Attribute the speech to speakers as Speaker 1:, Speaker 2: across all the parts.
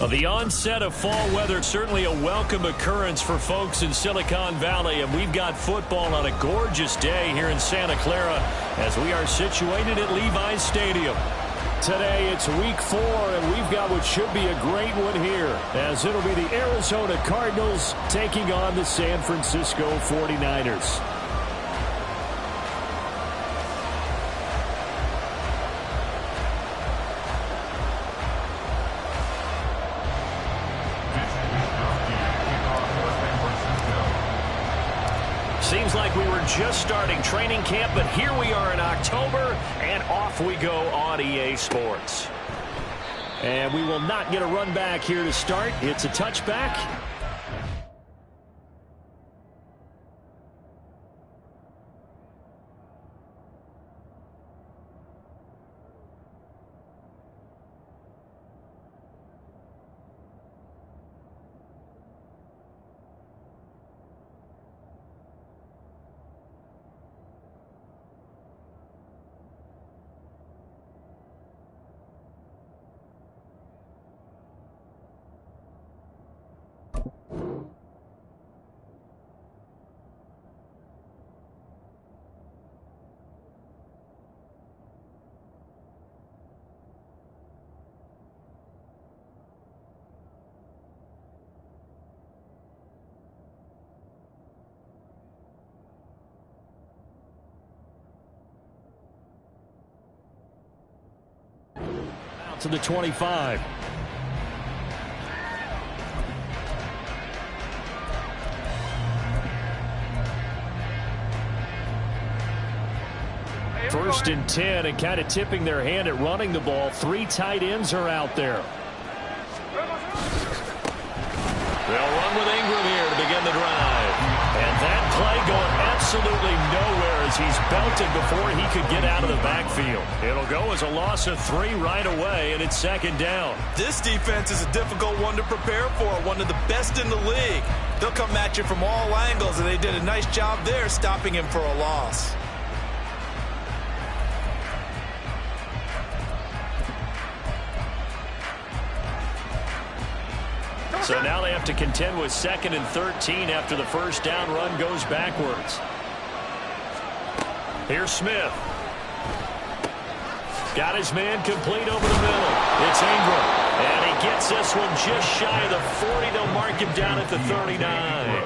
Speaker 1: The onset of fall weather, certainly a welcome occurrence for folks in Silicon Valley, and we've got football on a gorgeous day here in Santa Clara as we are situated at Levi's Stadium. Today it's week 4, and we've got what should be a great one here, as it'll be the Arizona Cardinals taking on the San Francisco 49ers. Seems like we were just starting training camp, but here we are in October, and off we go on EA Sports. And we will not get a run back here to start. It's a touchback. To the 25. First and 10, and kind of tipping their hand at running the ball. 3 tight ends are out there. They'll run with Ingram here to begin the drive. And that play going absolutely nowhere as he's belted before he could get out of the backfield. It'll go as a loss of 3 right away, and it's second down.
Speaker 2: This defense is a difficult one to prepare for, one of the best in the league. They'll come at you from all angles, and they did a nice job there stopping him for a loss.
Speaker 1: So now they have to contend with 2nd and 13 after the first down run goes backwards. Here's Smith. Got his man complete over the middle. It's Ingram. And he gets this one just shy of the 40. They'll mark him down at the 39.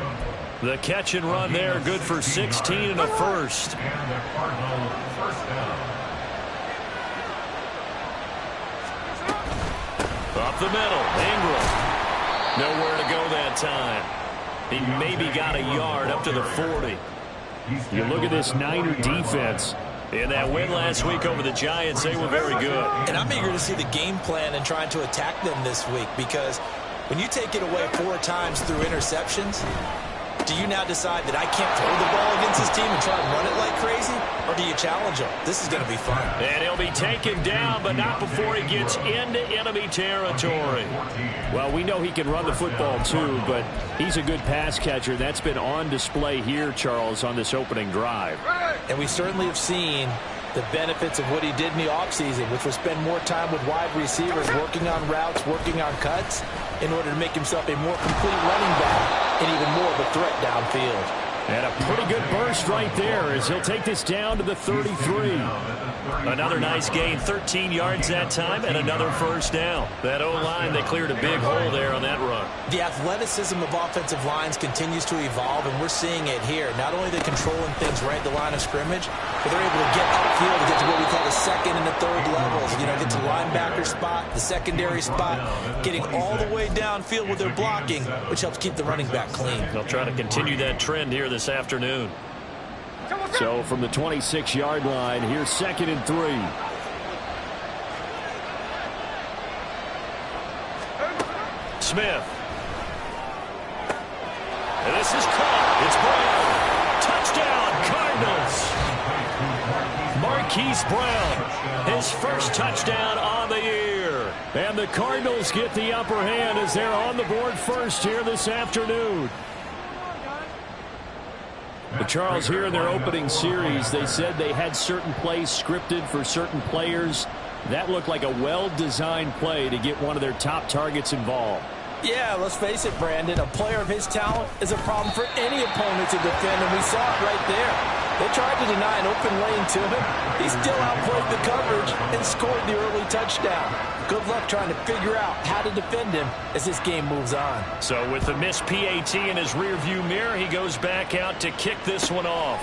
Speaker 1: The catch and run there, good for 16 and a first. Up the middle, Ingram. Nowhere to go that time. He maybe got a yard up to the 40. You look at this Niner defense. In that win last week over the Giants, they were very good.
Speaker 2: And I'm eager to see the game plan and trying to attack them this week, because when you take it away 4 times through interceptions, do you now decide that I can't throw the ball against this team and try and run it like crazy? Or do you challenge him? This is going to be fun.
Speaker 1: And he'll be taken down, but not before he gets into enemy territory. Well, we know he can run the football too, but he's a good pass catcher. That's been on display here, Charles, on this opening drive.
Speaker 2: And we certainly have seen the benefits of what he did in the offseason, which was spend more time with wide receivers, working on routes, working on cuts, in order to make himself a more complete running back and even more of a threat downfield.
Speaker 1: And a pretty good burst right there as he'll take this down to the 33. Another nice gain, 13 yards that time, and another first down. That O-line, they cleared a big hole there on that run.
Speaker 2: The athleticism of offensive lines continues to evolve, and we're seeing it here. Not only are they controlling things right at the line of scrimmage, but they're able to get upfield to get to what we call the second and the third levels. You know, get to the linebacker spot, the secondary spot, getting all the way downfield with their blocking, which helps keep the running back clean.
Speaker 1: They'll try to continue that trend here this afternoon. So from the 26-yard line, here's 2nd and 3. Smith. And this is caught. It's Brown. Touchdown, Cardinals. Marquise Brown, his first touchdown on the year. And the Cardinals get the upper hand as they're on the board first here this afternoon. But Charles, here in their opening series, they said they had certain plays scripted for certain players. That looked like a well-designed play to get one of their top targets involved.
Speaker 2: Yeah, let's face it, Brandon. A player of his talent is a problem for any opponent to defend, and we saw it right there. They tried to deny an open lane to him. He still outplayed the coverage and scored the early touchdown. Good luck trying to figure out how to defend him as this game moves on.
Speaker 1: So with the missed PAT in his rearview mirror, he goes back out to kick this one off.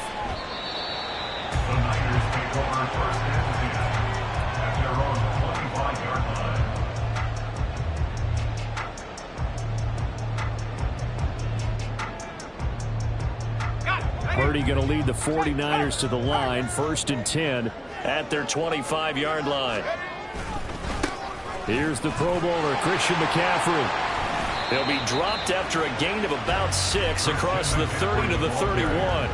Speaker 3: The Niners take over first and 10 at their own 25-yard line.
Speaker 1: Purdy going to lead the 49ers to the line, 1st and 10 at their 25-yard line. Here's the Pro Bowler, Christian McCaffrey. He'll be dropped after a gain of about 6 across the 30 to the 31.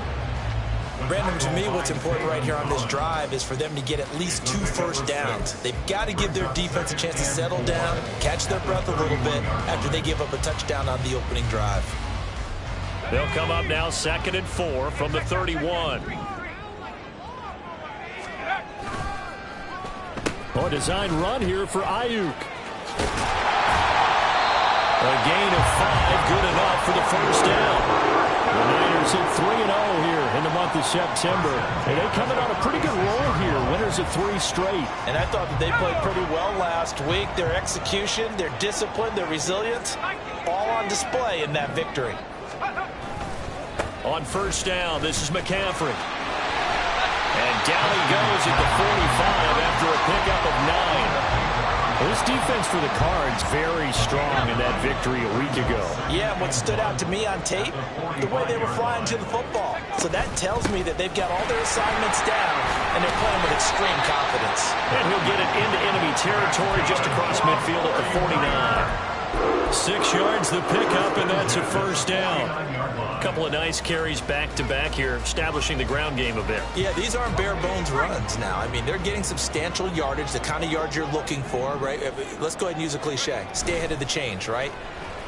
Speaker 2: Brandon, to me, what's important right here on this drive is for them to get at least 2 first downs. They've got to give their defense a chance to settle down, catch their breath a little bit after they give up a touchdown on the opening drive.
Speaker 1: They'll come up now 2nd and 4 from the 31. A design run here for Ayuk. A gain of 5, good enough for the first down. The Niners hit 3-0 here in the month of September. And they coming on a pretty good roll here. Winners of 3 straight.
Speaker 2: And I thought that they played pretty well last week. Their execution, their discipline, their resilience, all on display in that victory.
Speaker 1: On first down, this is McCaffrey. And down he goes at the 45 after a pickup of 9. This defense for the Cards very strong in that victory a week ago.
Speaker 2: Yeah, what stood out to me on tape, the way they were flying to the football. So that tells me that they've got all their assignments down, and they're playing with extreme confidence.
Speaker 1: And he'll get it into enemy territory just across midfield at the 49. 6 yards the pickup, and that's a first down. A couple of nice carries back-to-back here, establishing the ground game a bit.
Speaker 2: Yeah, these aren't bare-bones runs now. I mean, they're getting substantial yardage, the kind of yards you're looking for, right? Let's go ahead and use a cliche. Stay ahead of the change, right?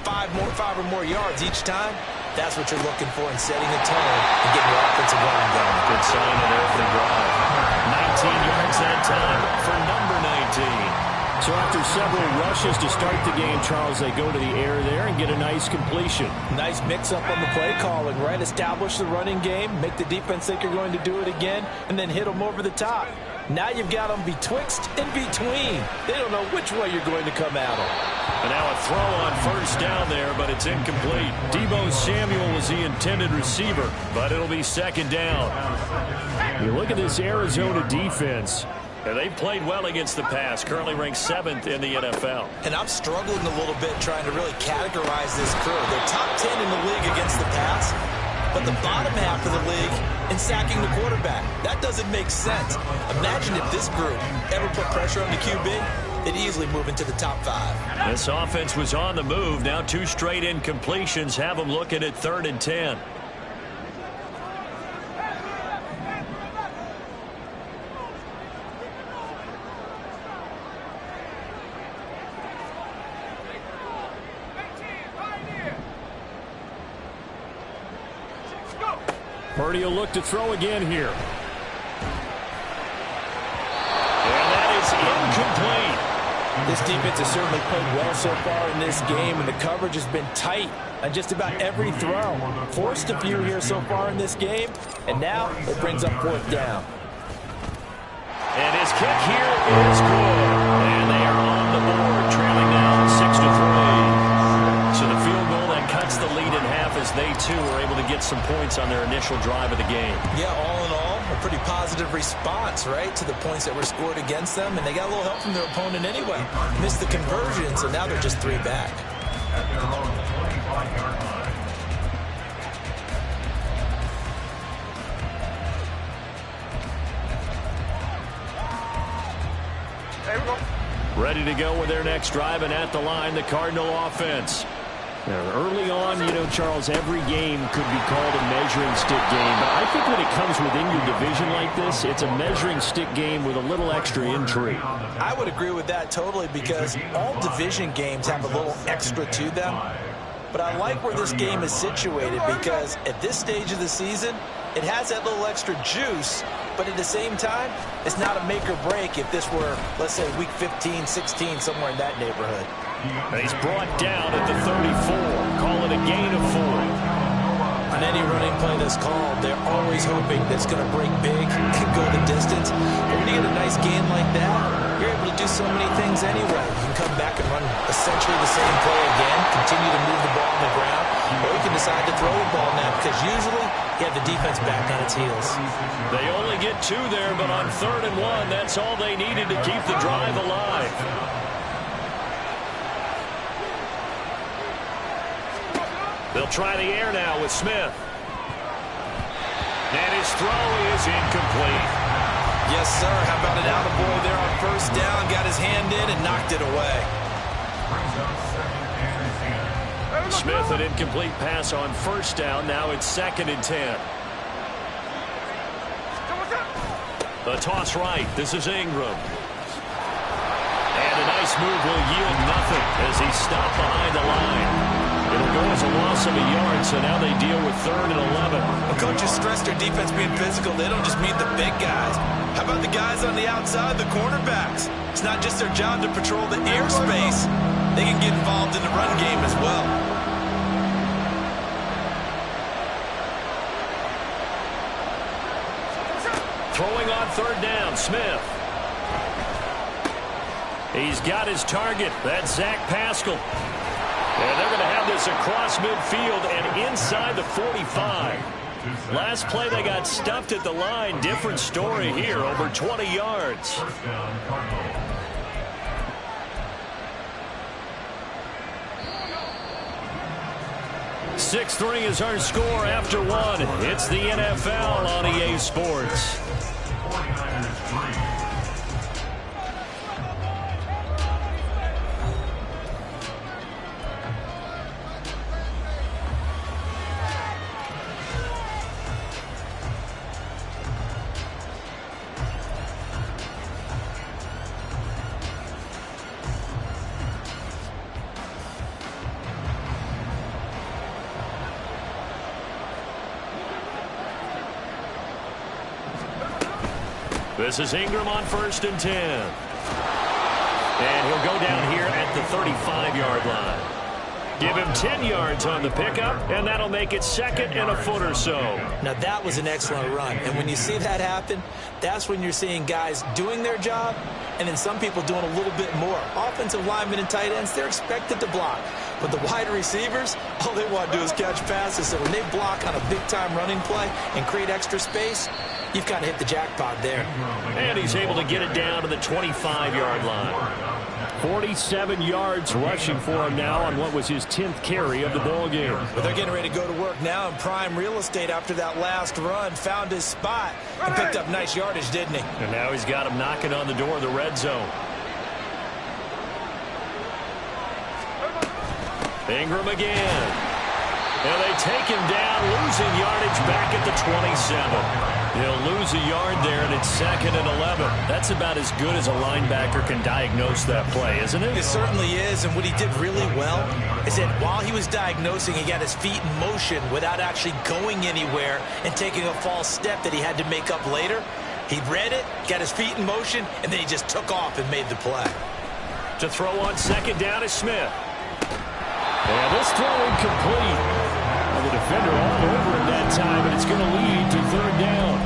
Speaker 2: 5 or more yards each time. That's what you're looking for in setting the tone and getting your offensive line going.
Speaker 1: Good sign on their opening drive. 19 yards that time for number 19. So after several rushes to start the game, Charles, they go to the air there and get a nice completion.
Speaker 2: Nice mix-up on the play calling, right? Establish the running game, make the defense think you're going to do it again, and then hit them over the top. Now you've got them betwixt and between. They don't know which way you're going to come at them.
Speaker 1: And now a throw on first down there, but it's incomplete. Deebo Samuel was the intended receiver, but it'll be 2nd down. You look at this Arizona defense. And they've played well against the pass, currently ranked 7th in the NFL.
Speaker 2: And I'm struggling a little bit trying to really categorize this crew. They're top 10 in the league against the pass, but the bottom half of the league in sacking the quarterback. That doesn't make sense. Imagine if this group ever put pressure on the QB, they'd easily move into the top 5.
Speaker 1: This offense was on the move. Now 2 straight incompletions have them looking at 3rd and 10. Purdy will look to throw again here. And that is incomplete.
Speaker 2: This defense has certainly played well so far in this game, and the coverage has been tight on just about every throw. Forced a few here so far in this game, and now it brings up 4th down.
Speaker 1: And his kick here is good. And they are on the board, trailing now 6-3. So the field goal that cuts the lead in half as they, too, are able to get some points on their initial drive of the game.
Speaker 2: Yeah, all in all, a pretty positive response, right, to the points that were scored against them. And they got a little help from their opponent anyway. Missed the conversion, so now they're just 3 back.
Speaker 3: At their own 25-yard line.
Speaker 1: Ready to go with their next drive, and at the line, the Cardinal offense. Now, early on, you know, Charles, every game could be called a measuring stick game. But I think when it comes within your division like this, it's a measuring stick game with a little extra intrigue.
Speaker 2: I would agree with that totally, because all division games have a little extra to them. But I like where this game is situated, because at this stage of the season, it has that little extra juice. But at the same time, it's not a make or break if this were, let's say, week 15, 16, somewhere in that neighborhood.
Speaker 1: He's brought down at the 34. Call it a gain of 4.
Speaker 2: On any running play that's called, they're always hoping that it's going to break big and go the distance. But when you get a nice gain like that, you're able to do so many things anyway. You can come back and run essentially the same play again, continue to move the ball on the ground, or you can decide to throw the ball now, because usually you have the defense back on its heels.
Speaker 1: They only get 2 there, but on 3rd and 1, that's all they needed to keep the drive alive. They'll try the air now with Smith. And his throw is incomplete.
Speaker 2: Yes, sir. How about an attaboy there on 1st down? Got his hand in and knocked it away.
Speaker 1: Smith, an incomplete pass on 1st down. Now it's 2nd and 10. The toss right. This is Ingram. And a nice move will yield nothing as he's stopped behind the line. It'll go as a loss of a yard, so now they deal with 3rd and 11.
Speaker 2: Well, coaches stress their defense being physical. They don't just mean the big guys. How about the guys on the outside, the cornerbacks? It's not just their job to patrol the airspace. They can get involved in the run game as well.
Speaker 1: Throwing on 3rd down, Smith. He's got his target. That's Zach Pascal. And they're going to have this across midfield and inside the 45. Last play they got stuffed at the line. Different story here, over 20 yards. 6-3 is our score after 1. It's the NFL on EA Sports.
Speaker 3: 49ers 3.
Speaker 1: This is Ingram on 1st and 10. And he'll go down here at the 35-yard line. Give him 10 yards on the pickup, and that'll make it 2nd and a foot or so.
Speaker 2: Now, that was an excellent run. And when you see that happen, that's when you're seeing guys doing their job and then some people doing a little bit more. Offensive linemen and tight ends, they're expected to block. But the wide receivers, all they want to do is catch passes. So when they block on a big-time running play and create extra space, you've kind of hit the jackpot there.
Speaker 1: And he's able to get it down to the 25-yard line. 47 yards rushing for him now on what was his 10th carry of the ball game.
Speaker 2: But they're getting ready to go to work now in prime real estate after that last run. Found his spot and picked up nice yardage, didn't he?
Speaker 1: And now he's got him knocking on the door of the red zone. Ingram again. And they take him down, losing yardage back at the 27. He'll lose a yard there, and it's 2nd and 11. That's about as good as a linebacker can diagnose that play, isn't it?
Speaker 2: It certainly is, and what he did really well is that while he was diagnosing, he got his feet in motion without actually going anywhere and taking a false step that he had to make up later. He read it, got his feet in motion, and then he just took off and made the play.
Speaker 1: To throw on 2nd down is Smith. And this throw incomplete. Well, the defender all over him that time, and it's going to lead to 3rd down.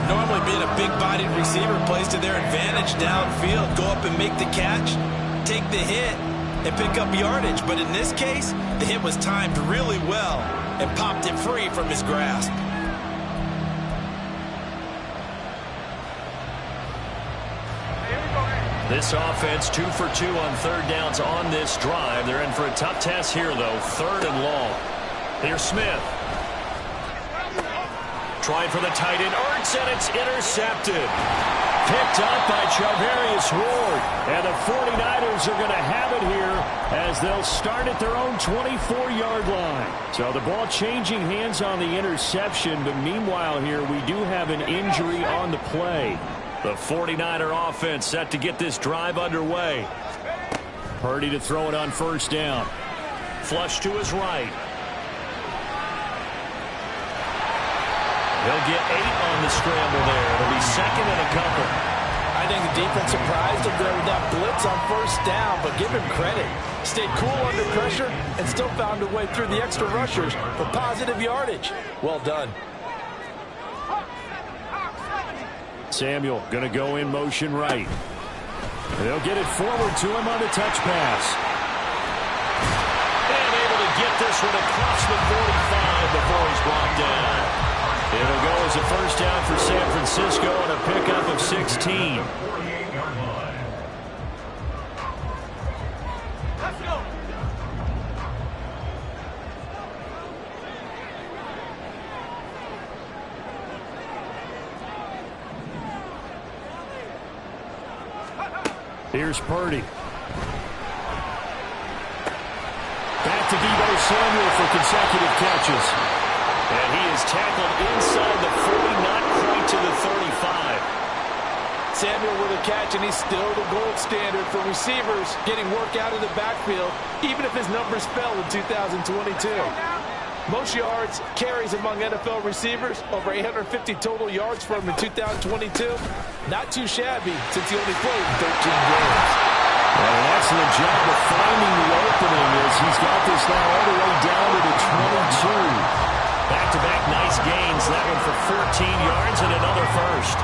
Speaker 2: Normally being a big-bodied receiver plays to their advantage downfield. Go up and make the catch, take the hit, and pick up yardage. But in this case, the hit was timed really well and popped it free from his grasp.
Speaker 1: This offense 2 for 2 on 3rd downs on this drive. They're in for a tough test here, though. 3rd and long. Here's Smith. Trying for the tight end, Ertz, and it's intercepted. picked up by Charvarius Ward. And the 49ers are going to have it here as they'll start at their own 24-yard line. So the ball changing hands on the interception, but meanwhile here we do have an injury on the play. The 49er offense set to get this drive underway. Purdy to throw it on first down. Flush to his right. He'll get 8 on the scramble there. It'll be second and a couple.
Speaker 2: I think the defense surprised him there with that blitz on first down, but give him credit. Stayed cool under pressure and still found a way through the extra rushers for positive yardage. Well done.
Speaker 1: Samuel going to go in motion right. They'll get it forward to him on the touch pass. And able to get this one across the 45 before he's brought down. It'll go as a first down for San Francisco and a pickup of 16.
Speaker 4: Let's go.
Speaker 1: Here's Purdy. Back to Deebo Samuel for consecutive catches. And he is tackled inside the 40, not quite to the 35.
Speaker 2: Samuel with a catch, and he's still the gold standard for receivers getting work out of the backfield, even if his numbers fell in 2022. Most yards, carries among NFL receivers, over 850 total yards for him in 2022. Not too shabby since he only played 13 games.
Speaker 1: Well, an excellent job of finding the opening as he's got this now all the way down to the 22. Back-to-back nice gains. That one for 14 yards and another first.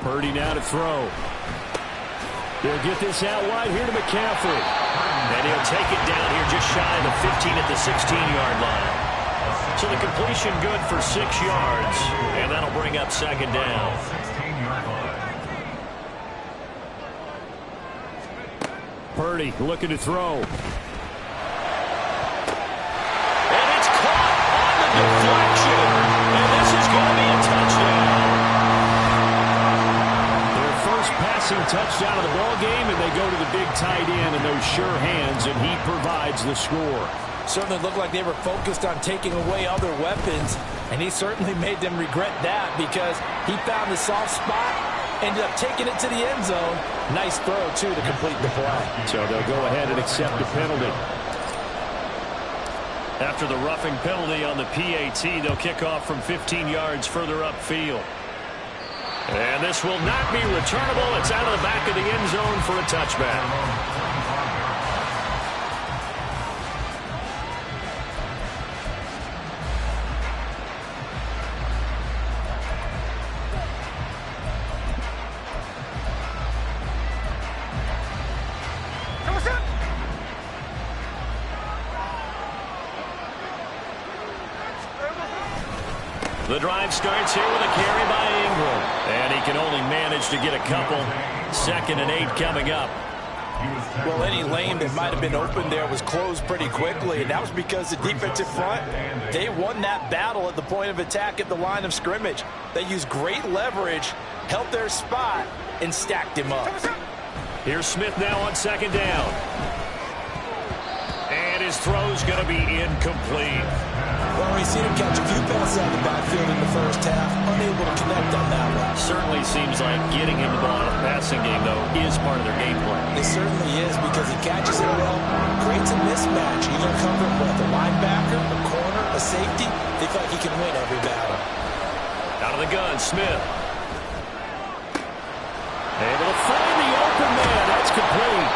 Speaker 1: Purdy now to throw. They'll get this out wide here to McCaffrey. And he'll take it down here just shy of the 15 at the 16-yard line. So the completion good for 6 yards. And that'll bring up second down. Purdy looking to throw. And it's caught on the deflection. And this is going to be a touchdown. Their first passing touchdown of the ball game, and they go to the big tight end in those sure hands, and he provides the score.
Speaker 2: Certainly looked like they were focused on taking away other weapons, and he certainly made them regret that because he found the soft spot, ended up taking it to the end zone. Nice throw, too, to complete the play.
Speaker 1: So they'll go ahead and accept the penalty. After the roughing penalty on the PAT, they'll kick off from 15 yards further upfield. And this will not be returnable. It's out of the back of the end zone for a touchback. The drive starts here with a carry by Ingram. And he can only manage to get a couple. 2nd and 8 coming up.
Speaker 2: Well, any lane that might have been open there was closed pretty quickly, and that was because the defensive front, they won that battle at the point of attack at the line of scrimmage. They used great leverage, held their spot, and stacked him up.
Speaker 1: Here's Smith now on 2nd down. And his throw's going to be incomplete.
Speaker 2: Well, we've seen him catch a few passes out of the backfield in the first half, unable to connect on that one.
Speaker 1: Certainly seems like getting him the ball in a passing game, though, is part of their game plan.
Speaker 2: It certainly is because he catches it well, creates a mismatch. Either covering with a linebacker, a corner, a safety. They feel like he can win every battle.
Speaker 1: Out of the gun, Smith. Able to find the open man. That's complete.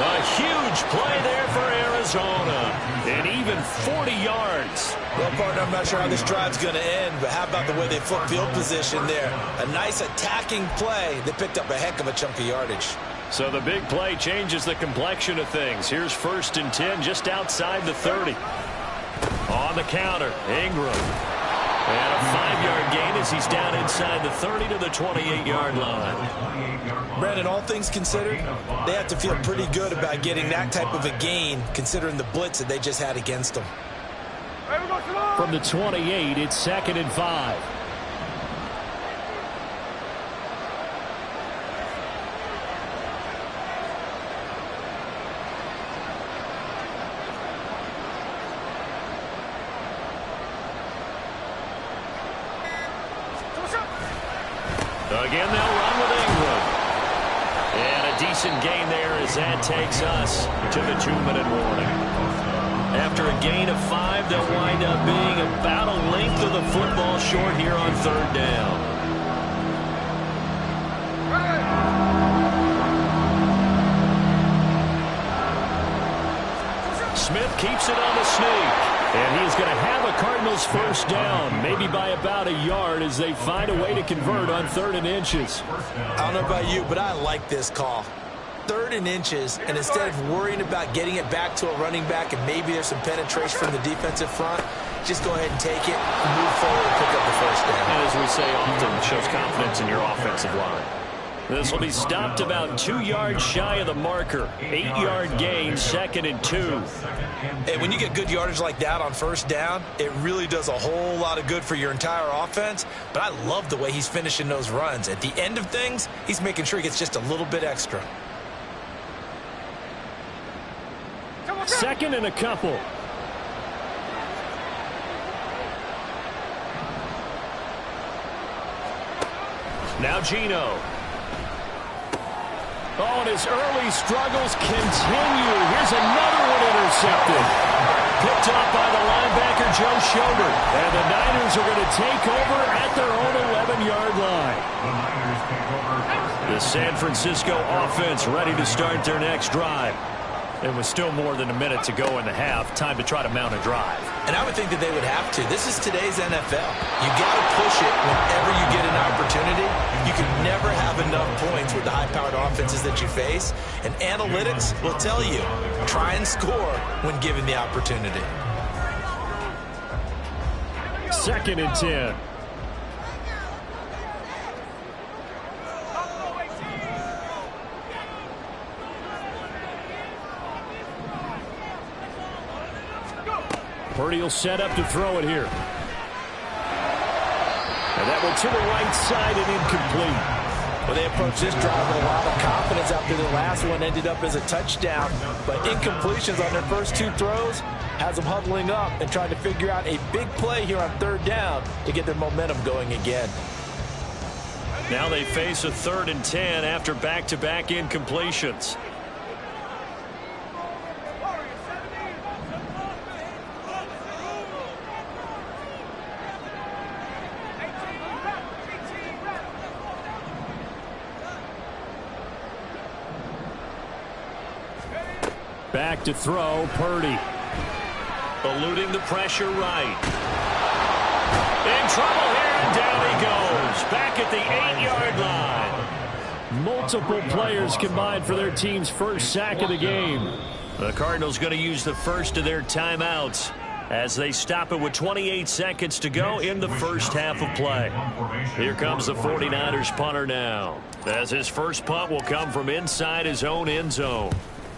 Speaker 1: A huge play there for Arizona. And even 40 yards.
Speaker 2: Well, partner, I'm not sure how this drive's going to end, but how about the way they flip field position there? A nice attacking play. They picked up a heck of a chunk of yardage.
Speaker 1: So the big play changes the complexion of things. Here's 1st and 10 just outside the 30. On the counter, Ingram. And a 5-yard gain as he's down inside the 30 to the 28-yard line.
Speaker 2: Brandon, all things considered, they have to feel pretty good about getting that type of a gain, considering the blitz that they just had against them.
Speaker 1: From the 28, it's 2nd and 5. Again, they'll run with Ingram. And a decent gain there as that takes us to the 2-minute warning. After a gain of 5, they'll wind up being about a length of the football short here on 3rd down. Smith keeps it on the sneak. And he's going to have a Cardinals first down, maybe by about a yard as they find a way to convert on 3rd and inches.
Speaker 2: I don't know about you, but I like this call. 3rd and inches, and instead of worrying about getting it back to a running back and maybe there's some penetration from the defensive front, just go ahead and take it, move forward, and pick up the first down.
Speaker 1: And as we say often, it shows confidence in your offensive line. This will be stopped about 2 yards shy of the marker. 8-yard gain, 2nd and 2.
Speaker 2: Hey, when you get good yardage like that on first down, it really does a whole lot of good for your entire offense. But I love the way he's finishing those runs. At the end of things, he's making sure he gets just a little bit extra.
Speaker 1: 2nd and a couple. Now Geno. Oh, and his early struggles continue. Here's another one intercepted. Picked up by the linebacker, Joe Schobert. And the Niners are going to take over at their own 11-yard line. The San Francisco offense ready to start their next drive. It was still more than a minute to go in the half. Time to try to mount a drive.
Speaker 2: And I would think that they would have to. This is today's NFL. You got to push it whenever you get an opportunity. You can never have enough points with the high-powered offenses that you face. And analytics will tell you, try and score when given the opportunity.
Speaker 1: 2nd and 10. Purdy will set up to throw it here. And that one to the right side and incomplete.
Speaker 2: Well, they approached this drive with a lot of confidence after the last one ended up as a touchdown. But incompletions on their first 2 throws has them huddling up and trying to figure out a big play here on 3rd down to get their momentum going again.
Speaker 1: Now they face a 3rd and 10 after back-to-back incompletions. Back to throw, Purdy. Eluding the pressure right. In trouble here, and down he goes. Back at the 8-yard line. Multiple players combined for their team's first sack of the game. The Cardinals going to use the first of their timeouts as they stop it with 28 seconds to go in the first half of play. Here comes the 49ers punter now, as his first punt will come from inside his own end zone.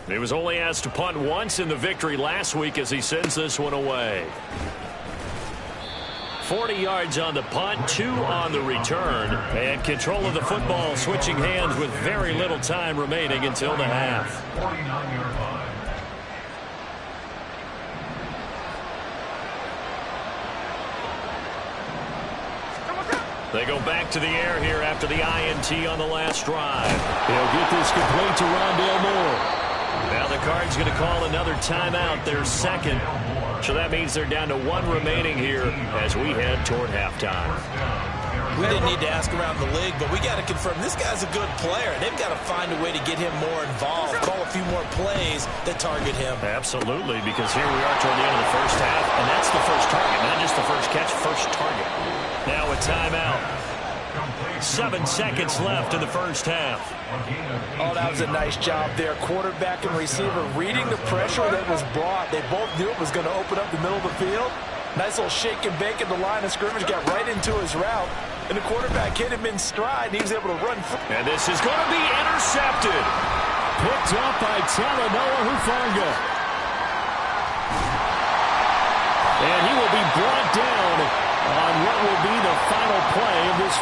Speaker 1: He was only asked to punt once in the victory last week as he sends this one away. 40 yards on the punt, 2 on the return, and control of the football switching hands with very little time remaining until the half.
Speaker 3: 49-yard line.
Speaker 1: They go back to the air here after the INT on the last drive. He'll get this complete to Rondale Moore. Now the Cards going to call another timeout, their second. So that means they're down to 1 remaining here as we head toward halftime.
Speaker 2: We didn't need to ask around the league, but we got to confirm this guy's a good player. They've got to find a way to get him more involved, call a few more plays that target him.
Speaker 1: Absolutely, because here we are toward the end of the first half, and that's the first target, not just the first catch, first target. Now a timeout. 7 seconds left in the first half.
Speaker 2: Oh, that was a nice job there. Quarterback and receiver reading the pressure that was brought. They both knew it was going to open up the middle of the field. Nice little shake and bake at the line of scrimmage, got right into his route. And the quarterback hit him in stride, and he was able to run.
Speaker 1: And this is going to be intercepted. Picked up by Talanoa Hufanga. And he will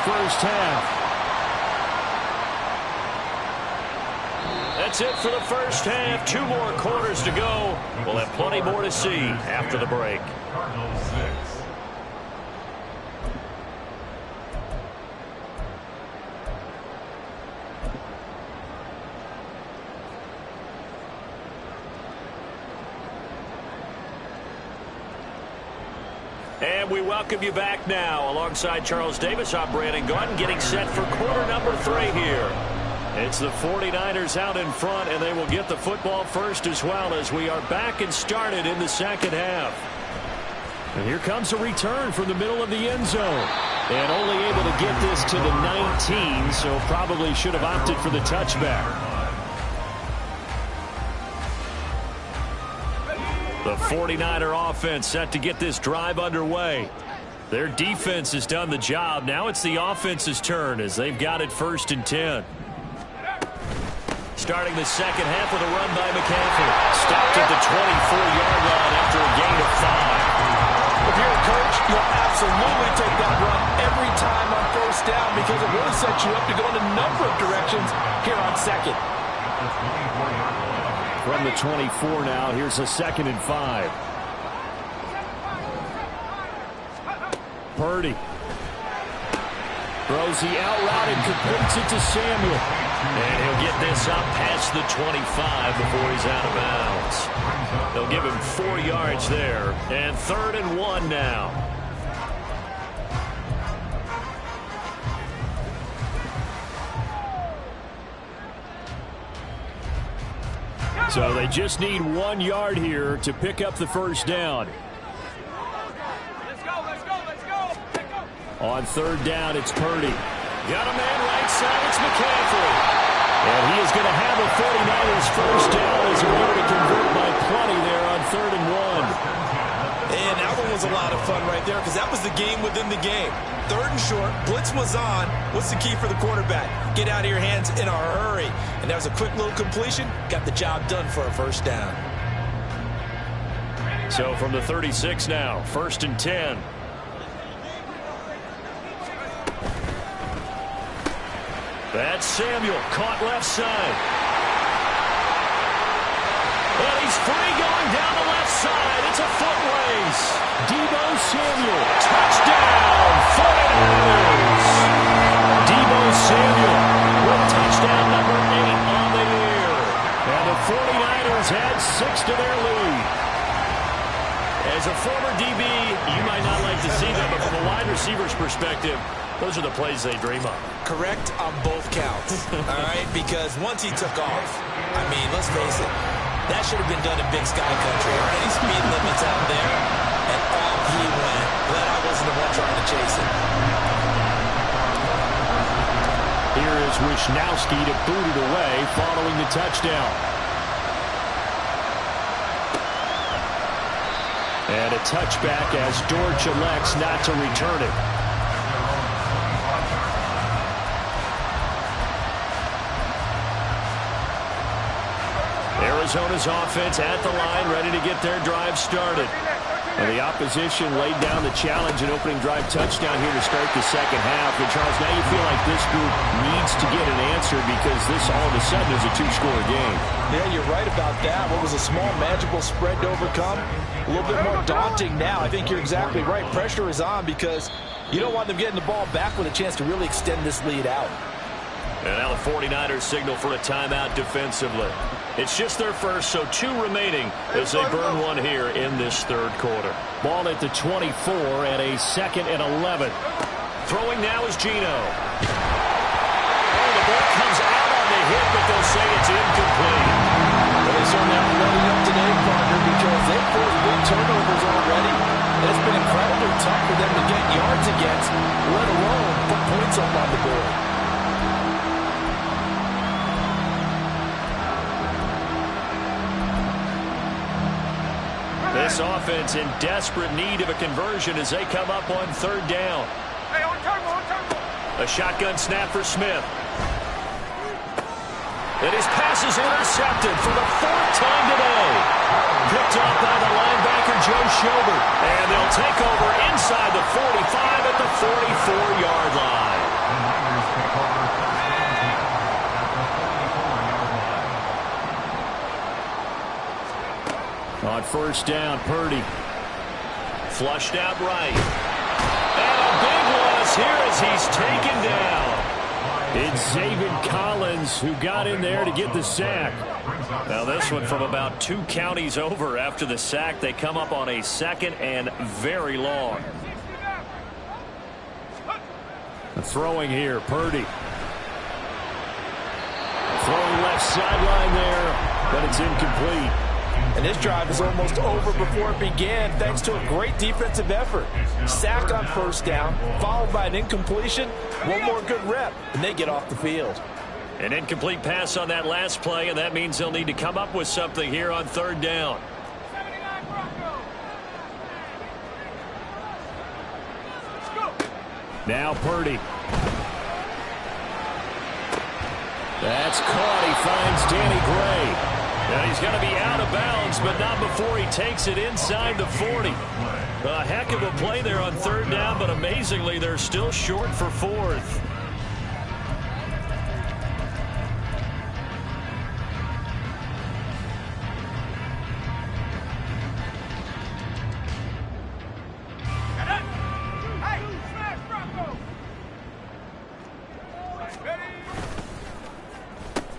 Speaker 1: first half. That's it for the first half. 2 more quarters to go. We'll have plenty more to see after the break.
Speaker 3: Cardinals 6.
Speaker 1: And we welcome you back now. Alongside Charles Davis, I'm Brandon Gaudin, getting set for quarter number 3 here. It's the 49ers out in front, and they will get the football first as well as we are back and started in the second half. And here comes a return from the middle of the end zone. And only able to get this to the 19, so probably should have opted for the touchback. The 49er offense set to get this drive underway. Their defense has done the job. Now it's the offense's turn as they've got it 1st and 10. Starting the second half with a run by McCaffrey. Stopped at the 24-yard line after a gain of 5.
Speaker 2: If you're a coach, you'll absolutely take that run every time on 1st down because it really sets you up to go in a number of directions here on 2nd.
Speaker 1: From the 24 now, here's a 2nd and 5. Purdy throws the out route and completes it to Samuel. And he'll get this up past the 25 before he's out of bounds. They'll give him 4 yards there. And 3rd and 1 now. So they just need 1 yard here to pick up the first down. On 3rd down, it's Purdy. Got a man right side, it's McCaffrey. And he is going to have a 49ers first down as they're able to convert by plenty there on 3rd and 1.
Speaker 2: And that one was a lot of fun right there because that was the game within the game. 3rd and short, blitz was on. What's the key for the quarterback? Get out of your hands in a hurry. And that was a quick little completion. Got the job done for a first down.
Speaker 1: So from the 36 now, 1st and 10. That's Samuel, caught left side. And he's free going down the left side. It's a foot race. Deebo Samuel, touchdown, 49ers. Deebo Samuel with touchdown number 8 on the year. And the 49ers add 6 to their lead. As a former DB, you might not like to see that, but from a wide receiver's perspective, those are the plays they dream of.
Speaker 2: Correct on both counts, all right? Because once he took off, I mean, let's face it, that should have been done in Big Sky Country. There aren't any speed limits out there, and off he went. Glad I wasn't the one trying to chase him.
Speaker 1: Here is Wishnowski to boot it away following the touchdown. And a touchback as Dortch elects not to return it. Arizona's offense at the line, ready to get their drive started. And the opposition laid down the challenge and opening drive touchdown here to start the second half. And Charles, now you feel like this group needs to get an answer because this all of a sudden is a 2-score game.
Speaker 2: Yeah, you're right about that. What was a small, manageable spread to overcome, a little bit more daunting now. I think you're exactly right. Pressure is on because you don't want them getting the ball back with a chance to really extend this lead out.
Speaker 1: And now the 49ers signal for a timeout defensively. It's just their first, so 2 remaining as they burn one here in this 3rd quarter. Ball at the 24 at a 2nd and 11. Throwing now is Geno. Oh, the ball comes out on the hit, but they'll say it's incomplete.
Speaker 2: They certainly are loading up today, partner, because they've forced big turnovers already. And it's been incredibly tough for them to get yards against, let alone put points up on the board.
Speaker 1: This offense in desperate need of a conversion as they come up on 3rd down. A shotgun snap for Smith. And his pass is intercepted for the 4th time today. Picked up by the linebacker Joe Schobert. And they'll take over inside the 45 at the 44-yard line. On first down, Purdy. Flushed out right. And a big loss here as he's taken down. It's Zaven Collins who got in there to get the sack. Now this one from about 2 counties over after the sack. They come up on a 2nd and very long. Throwing here, Purdy. Throwing left sideline there, but it's incomplete.
Speaker 2: And this drive is almost over before it began thanks to a great defensive effort. Sack on first down, followed by an incompletion. One more good rep, and they get off the field.
Speaker 1: An incomplete pass on that last play, and that means they'll need to come up with something here on 3rd down. Now Purdy. That's caught. He finds Danny Gray. Now he's going to be out of bounds, but not before he takes it inside the 40. A heck of a play there on 3rd down, but amazingly, they're still short for 4th.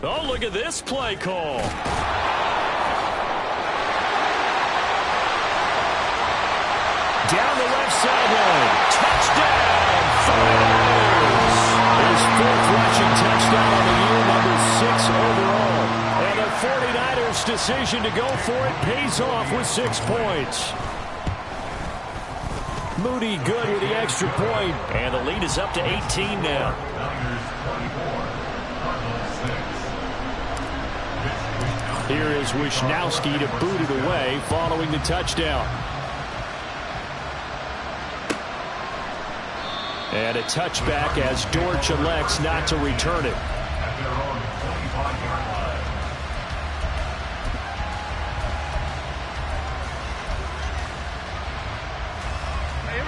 Speaker 1: Oh, look at this play call. Down the left sideline. Touchdown, 49ers. His 4th rushing touchdown on the year, number 6 overall. And the 49ers' decision to go for it pays off with 6 points. Moody good with the extra point. And the lead is up to 18 now. Here is Wisnowski to boot it away following the touchdown. And a touchback as Dortch elects not to return it.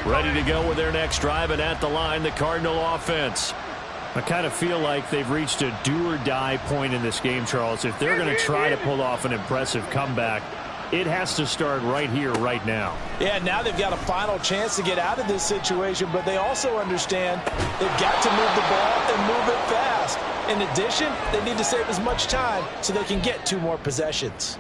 Speaker 1: Ready to go with their next drive, and at the line, the Cardinal offense. I kind of feel like they've reached a do-or-die point in this game, Charles. If they're going to try to pull off an impressive comeback, it has to start right here, right now.
Speaker 2: Yeah, now they've got a final chance to get out of this situation, but they also understand they've got to move the ball and move it fast. In addition, they need to save as much time so they can get 2 more possessions.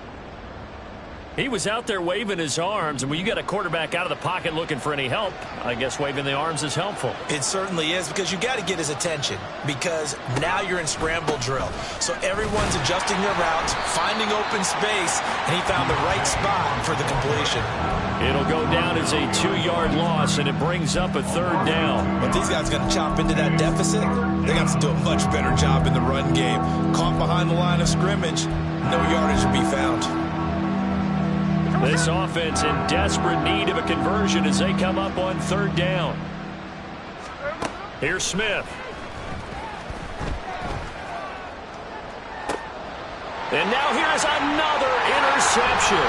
Speaker 1: He was out there waving his arms, and when you got a quarterback out of the pocket looking for any help, I guess waving the arms is helpful.
Speaker 2: It certainly is, because you got to get his attention, because now you're in scramble drill. So everyone's adjusting their routes, finding open space, and he found the right spot for the completion.
Speaker 1: It'll go down as a 2-yard loss, and it brings up a 3rd down.
Speaker 2: But these guys are going to chop into that deficit. They got to do a much better job in the run game. Caught behind the line of scrimmage, no yardage to be found.
Speaker 1: This offense in desperate need of a conversion as they come up on 3rd down. Here's Smith. And now here's another interception.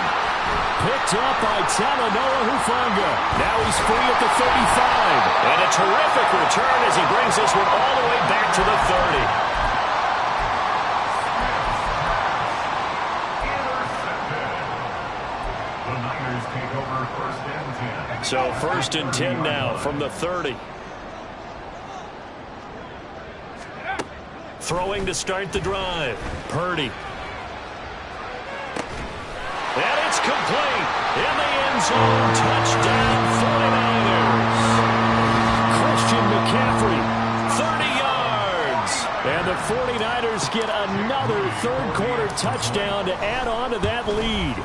Speaker 1: Picked up by Talanoa Hufanga. Now he's free at the 35. And a terrific return as he brings this one all the way back to the 30. So 1st and 10 now from the 30. Throwing to start the drive. Purdy. And it's complete. In the end zone. Touchdown 49ers. Christian McCaffrey. 30 yards. And the 49ers get another 3rd quarter touchdown to add on to that lead.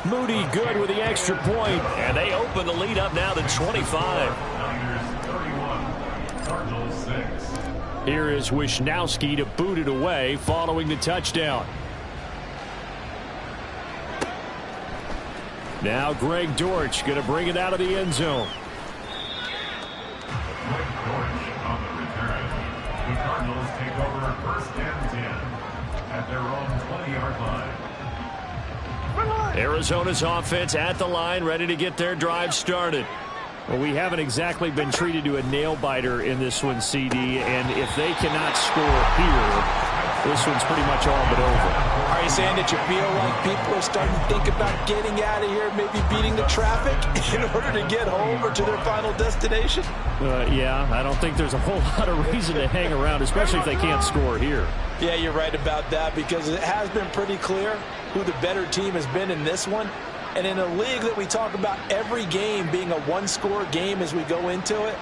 Speaker 1: Moody good with the extra point, and they open the lead up now to 25. Here is Wisnowski to boot it away following the touchdown. Now Greg Dortch going to bring it out of the end zone.
Speaker 3: Greg Dortch on the return. The Cardinals take over 1st and 10 at their own 20-yard line.
Speaker 1: Arizona's offense at the line, ready to get their drive started. Well, we haven't exactly been treated to a nail-biter in this one, CD, and if they cannot score here, this one's pretty much all but over.
Speaker 2: All right, Are you saying that you feel like people are starting to think about getting out of here, maybe beating the traffic in order to get home or to their final destination?
Speaker 1: Yeah, I don't think there's a whole lot of reason to hang around, especially if they can't score here.
Speaker 2: Yeah, you're right about that, because it has been pretty clear who the better team has been in this one. And in a league that we talk about every game being a one-score game as we go into it,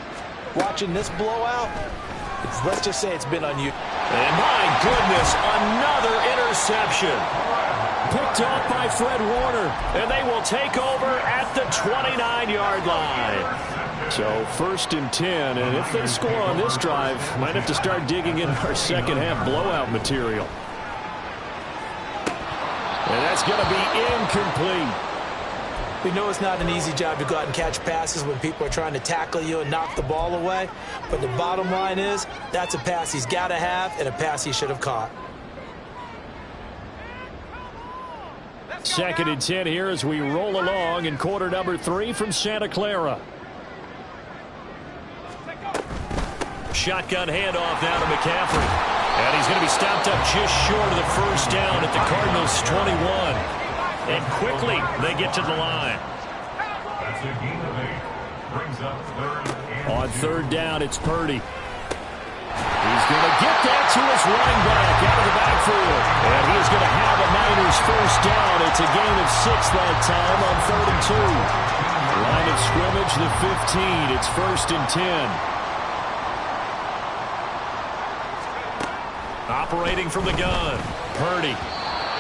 Speaker 2: watching this blowout, let's just say it's been unusual.
Speaker 1: And my goodness, another interception. Picked off by Fred Warner, and they will take over at the 29-yard line. So 1st and 10, and if they score on this drive, might have to start digging in our second-half blowout material. And that's going to be incomplete.
Speaker 2: We know it's not an easy job to go out and catch passes when people are trying to tackle you and knock the ball away. But the bottom line is, that's a pass he's got to have and a pass he should have caught.
Speaker 1: 2nd and 10 here as we roll along in quarter number 3 from Santa Clara. Shotgun handoff now to McCaffrey. And he's going to be stopped up just short of the first down at the Cardinals' 21. And quickly, they get to the line.
Speaker 3: That's a gain of 8. Brings up 3rd and
Speaker 1: On 3rd down, it's Purdy. He's going to get that to his running back out of the backfield. And he is going to have a Niners first down. It's a gain of 6 that time on 3rd and 2. Line of scrimmage, the 15. It's 1st and 10. Operating from the gun, Purdy.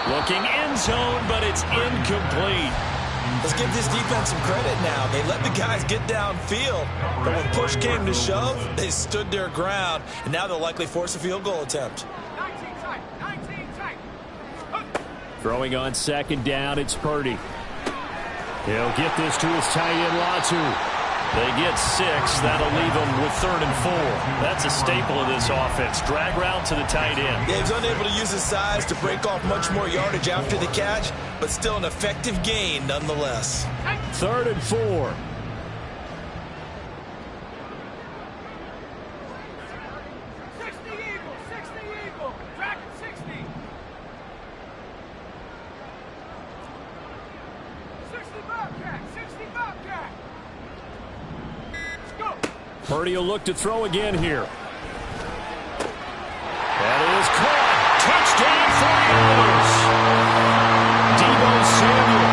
Speaker 1: Looking end zone, but it's incomplete.
Speaker 2: Let's give this defense some credit now. They let the guys get downfield, but when push came to shove, they stood their ground, and now they'll likely force a field goal attempt.
Speaker 4: 19 tight.
Speaker 1: Throwing on 2nd down, it's Purdy. He'll get this to his tight end, Latu. They get 6. That'll leave them with 3rd and 4. That's a staple of this offense. Drag route to the tight end.
Speaker 2: Yeah, he's unable to use his size to break off much more yardage after the catch, but still an effective gain nonetheless.
Speaker 1: 3rd and 4.
Speaker 4: 60 Eagle. Dragon 60. 60 Bobcat. Let's go.
Speaker 1: Purdy will look to throw again here. That is caught. Touchdown, 49ers. Deebo Samuel,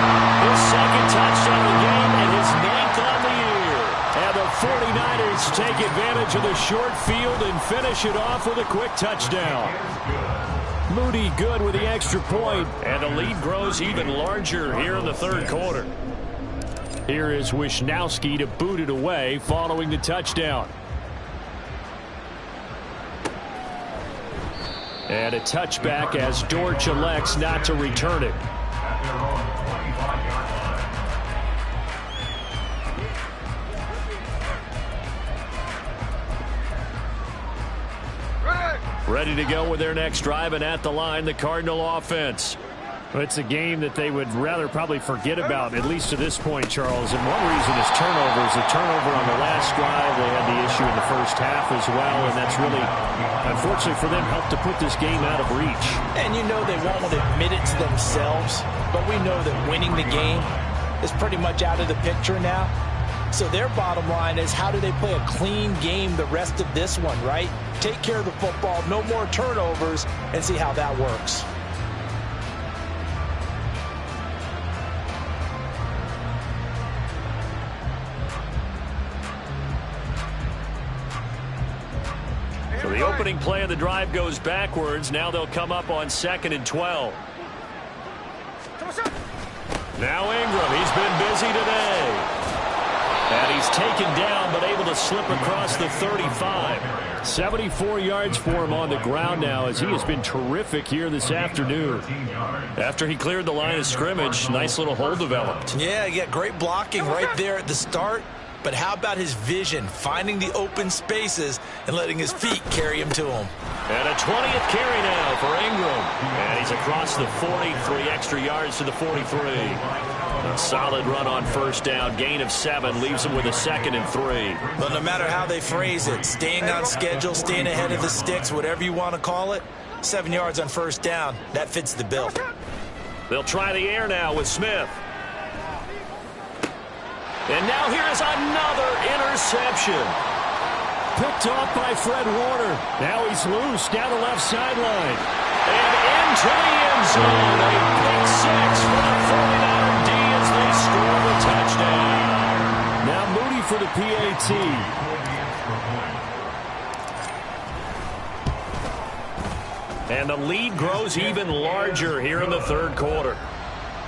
Speaker 1: his 2nd touchdown of the game and his 9th on the year. And the 49ers take advantage of the short field and finish it off with a quick touchdown. Moody good with the extra point, and the lead grows even larger here in the 3rd quarter. Here is Wisnowski to boot it away following the touchdown. And a touchback as Dortch elects not to return it.
Speaker 3: at their own 25-yard line.
Speaker 1: Ready to go with their next drive, and at the line, the Cardinal offense. It's a game that they would rather probably forget about, at least to this point, Charles. And one reason is turnovers. A turnover on the last drive. They had the issue in the first half as well, and that's really, unfortunately for them, helped to put this game out of reach.
Speaker 2: And you know they won't admit it to themselves, but we know that winning the game is pretty much out of the picture now. So their bottom line is, how do they play a clean game the rest of this one, right? Take care of the football, no more turnovers, and see how that works.
Speaker 1: So the opening play of the drive goes backwards. Now they'll come up on 2nd and 12. Now Ingram, he's been busy today. And he's taken down, but able to slip across the 35. 74 yards for him on the ground now, as he has been terrific here this afternoon. After he cleared the line of scrimmage, nice little hole developed.
Speaker 2: Yeah, great blocking right there at the start. But how about his vision, finding the open spaces and letting his feet carry him to him?
Speaker 1: And a 20th carry now for Ingram. And he's across the 43 extra yards to the 43. A solid run on first down. Gain of 7 leaves him with a 2nd and 3.
Speaker 2: But no matter how they phrase it, staying on schedule, staying ahead of the sticks, whatever you want to call it, 7 yards on first down. That fits the bill.
Speaker 1: They'll try the air now with Smith. And now here is another interception. Picked off by Fred Warner. Now he's loose down the left sideline. And into the end zone. A pick six for the 49er D as they score the touchdown. Now Moody for the PAT. And the lead grows even larger here in the third quarter.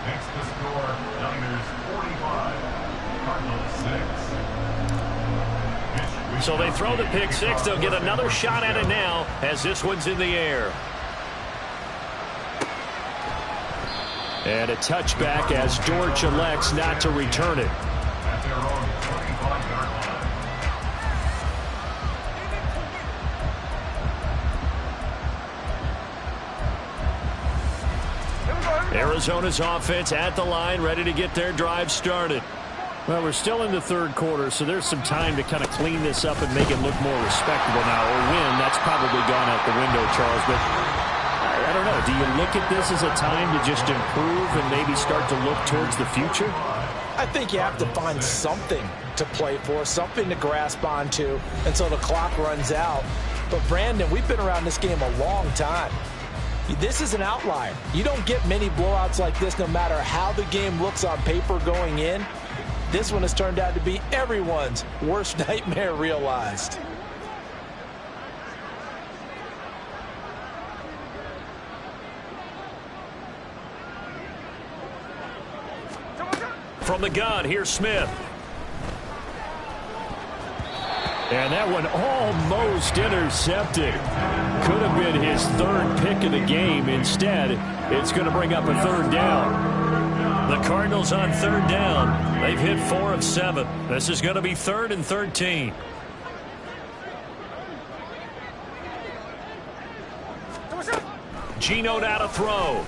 Speaker 3: Next to score, Niners 45, Cardinals 6.
Speaker 1: So they throw the pick six. They'll get another shot at it now as this one's in the air. And a touchback as Dortch elects not to return it.
Speaker 3: At their own 25-yard line.
Speaker 1: Arizona's offense at the line, ready to get their drive started. Well, we're still in the third quarter, so there's some time to kind of clean this up and make it look more respectable now. Or win, that's probably gone out the window, Charles. But I don't know. Do you look at this as a time to just improve and maybe start to look towards the future?
Speaker 2: I think you have to find something to play for, something to grasp onto until the clock runs out. But, Brandon, we've been around this game a long time. This is an outlier. You don't get many blowouts like this no matter how the game looks on paper going in. This one has turned out to be everyone's worst nightmare realized.
Speaker 1: From the gun, here's Smith. And that one almost intercepted. Could have been his third pick of the game. Instead, it's going to bring up a third down. The Cardinals on third down. They've hit 4 of 7. This is going to be 3rd and 13. Geno out to throw.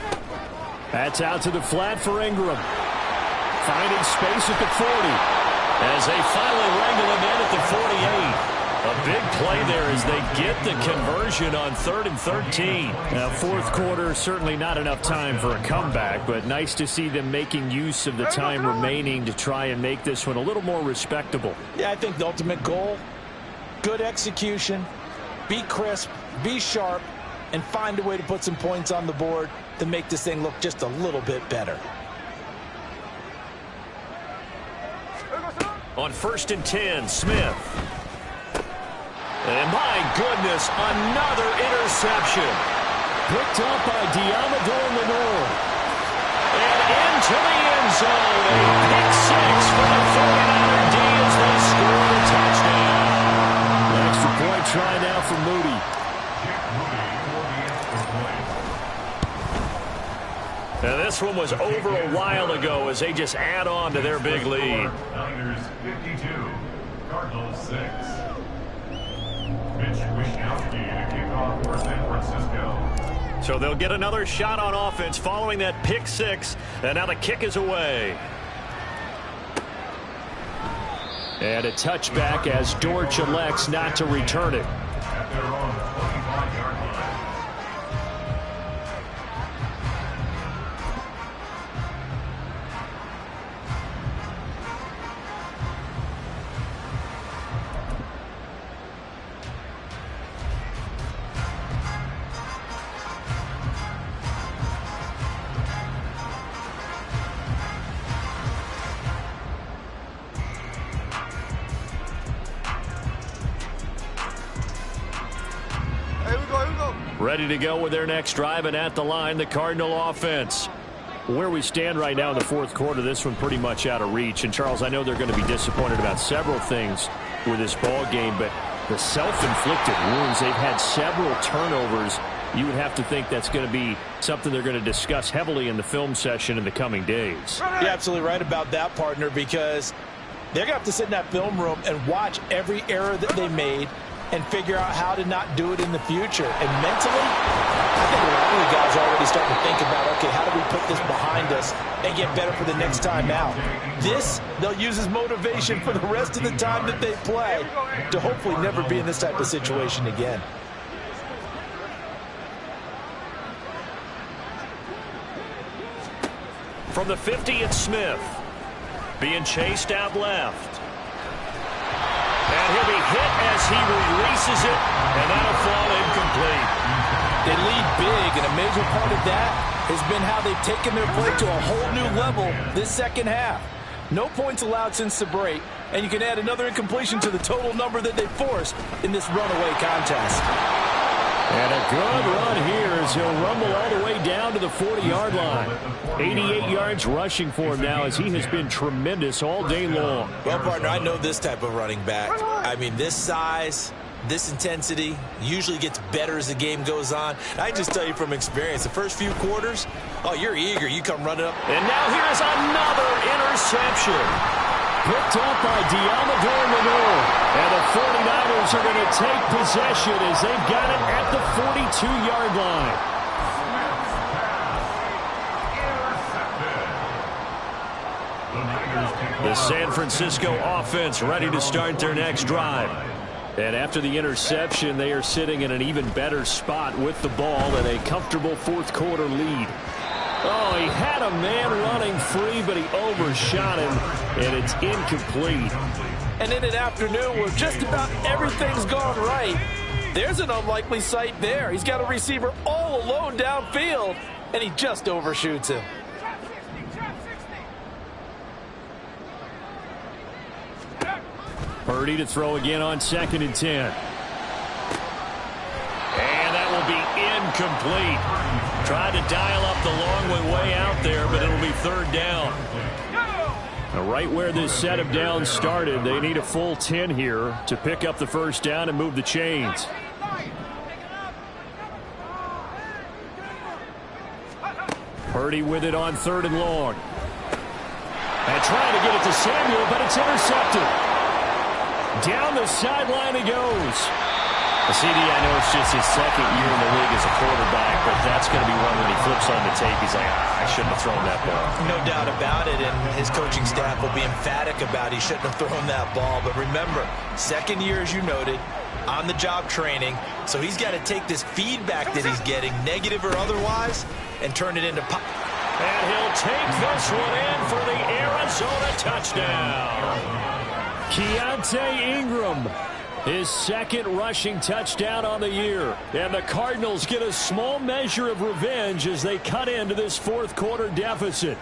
Speaker 1: That's out to the flat for Ingram. Finding space at the 40. As they finally wrangle him in at the 48. A big play there as they get the conversion on 3rd and 13. Now, fourth quarter, certainly not enough time for a comeback, but nice to see them making use of the time remaining to try and make this one a little more respectable.
Speaker 2: Yeah, I think the ultimate goal, good execution, be crisp, be sharp, and find a way to put some points on the board to make this thing look just a little bit better.
Speaker 1: On 1st and 10, Smith. And my goodness, another interception. Picked up by Diamador Lenore. And into the end zone. A pick six for the 49er D as they score the touchdown. Extra point try now for Moody. Now this one was over a while ago as they just add on to their big lead.
Speaker 3: Niners 52, Cardinals 6. Mitch Wishnowsky to kick off for San Francisco.
Speaker 1: So they'll get another shot on offense following that pick six. And now the kick is away. And a touchback as Dortch elects not to return it.
Speaker 3: At their own 25-yard line.
Speaker 1: Ready to go with their next drive, and at the line, the Cardinal offense. Where we stand right now in the fourth quarter, this one pretty much out of reach. And, Charles, I know they're going to be disappointed about several things with this ball game, but the self-inflicted wounds, they've had several turnovers. You would have to think that's going to be something they're going to discuss heavily in the film session in the coming days.
Speaker 2: You're absolutely right about that, partner, because they're going to have to sit in that film room and watch every error that they made and figure out how to not do it in the future. And mentally, I think a lot of the guys are already starting to think about, okay, how do we put this behind us and get better for the next time out? This, they'll use as motivation for the rest of the time that they play to hopefully never be in this type of situation again.
Speaker 1: From the 50, it's Smith. Being chased out left. And he'll be hit as he releases it, and that'll fall incomplete.
Speaker 2: They lead big, and a major part of that has been how they've taken their play to a whole new level this second half. No points allowed since the break, and you can add another incompletion to the total number that they forced in this runaway contest.
Speaker 1: And a good run here as he'll rumble all the way down to the 40-yard line. 88 yards rushing for him now as he has been tremendous all day long.
Speaker 2: Well, partner, I know this type of running back. I mean, this size, this intensity usually gets better as the game goes on. I just tell you from experience, the first few quarters, oh, you're eager. You come running up.
Speaker 1: And now here's another interception. Picked up by Diamador Lenore. And the 49ers are going to take possession as they've got it at the 42-yard line. The San Francisco offense ready to start their next drive. And after the interception, they are sitting in an even better spot with the ball and a comfortable fourth quarter lead. Oh, he had a man running free, but he overshot him, and it's incomplete.
Speaker 2: And in an afternoon where just about everything's gone right, there's an unlikely sight there. He's got a receiver all alone downfield, and he just overshoots him.
Speaker 1: Purdy to throw again on 2nd and 10. And that will be incomplete. Tried to dial up the long way out there, but it'll be 3rd down. Now, right where this set of downs started, they need a full 10 here to pick up the first down and move the chains. Purdy with it on 3rd and long. And trying to get it to Samuel, but it's intercepted. Down the sideline he goes. CD, I know it's just his 2nd year in the league as a quarterback, but that's going to be one when he flips on the tape. He's like, I shouldn't have thrown that ball.
Speaker 2: No doubt about it, and his coaching staff will be emphatic about he shouldn't have thrown that ball. But remember, 2nd year, as you noted, on-the-job training, so he's got to take this feedback that he's getting, negative or otherwise, and turn it into pop.
Speaker 1: And he'll take this one in for the Arizona touchdown. Keontae Ingram. His 2nd rushing touchdown on the year. And the Cardinals get a small measure of revenge as they cut into this fourth quarter deficit.